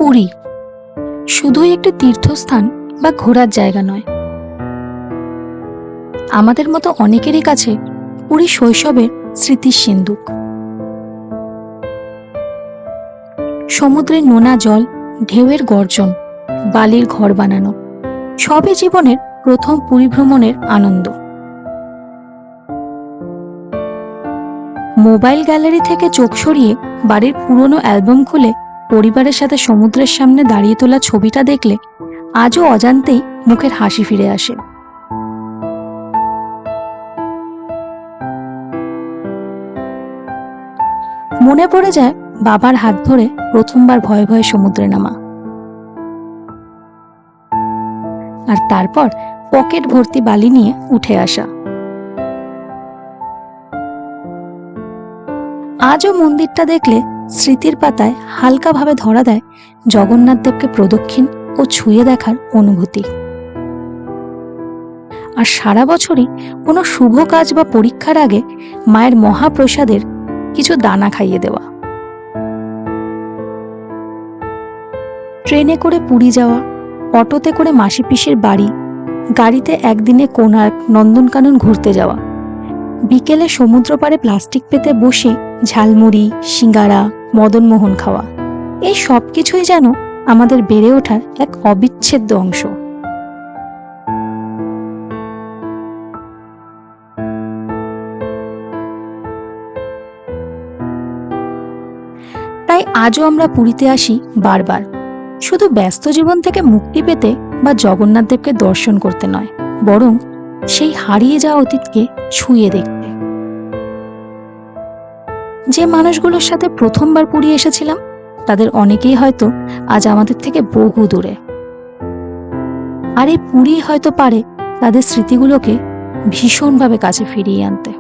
পুরী শুধুই একটি তীর্থস্থান বা ঘোরার জায়গা নয়, আমাদের মতো অনেকেরই কাছে পুরী শৈশবের স্মৃতির সিন্ধুক। সমুদ্রের নোনা জল, ঢেউয়ের গর্জন, বালির ঘর বানানো, সবই জীবনের প্রথম পুরী ভ্রমণের আনন্দ। মোবাইল গ্যালারি থেকে চোখ সরিয়ে বাড়ির পুরনো অ্যালবাম খুলে পরিবারের সাথে সমুদ্রের সামনে দাঁড়িয়ে তোলা ছবিটা দেখলে আজও অজান্তেই মুখের হাসি ফিরে আসে। মনে পড়ে যায় বাবার হাত ধরে প্রথমবার ভয়ে ভয়ে সমুদ্রে নামা, আর তারপর পকেট ভর্তি বালি নিয়ে উঠে আসা। আজও মন্দিরটা দেখলে স্মৃতির পাতায় হালকাভাবে ধরা দেয় জগন্নাথ দেবকে প্রদক্ষিণ ও ছুঁয়ে দেখার অনুভূতি। আর সারা বছরই কোনো শুভ কাজ বা পরীক্ষার আগে মায়ের মহাপ্রসাদের কিছু দানা খাইয়ে দেওয়া। ট্রেনে করে পুরী যাওয়া, অটোতে করে মাসি পিসির বাড়ি, গাড়িতে একদিনে কোণার্ক, নন্দনকানন ঘুরতে যাওয়া, বিকেলে সমুদ্র পাড়ে প্লাস্টিক পেতে বসে ঝালমুড়ি, সিঙ্গারা, মদনমোহন খাওয়া, এই সব কিছুই যেন আমাদের বেড়ে ওঠার এক অবিচ্ছেদ্য অংশ। তাই আজও আমরা পুরীতে আসি বারবার, শুধু ব্যস্ত জীবন থেকে মুক্তি পেতে বা জগন্নাথ দেবকে দর্শন করতে নয়, বরং সেই হারিয়ে যাওয়া অতীতকে ছুঁয়ে দেখতে। যে মানুষগুলোর সাথে প্রথমবার পুরী এসেছিলাম তাদের অনেকেই হয়তো আজ আমাদের থেকে বহু দূরে, আর এই পুরী হয়তো পারে তাদের স্মৃতিগুলোকে ভীষণভাবে কাছে ফিরিয়ে আনতে।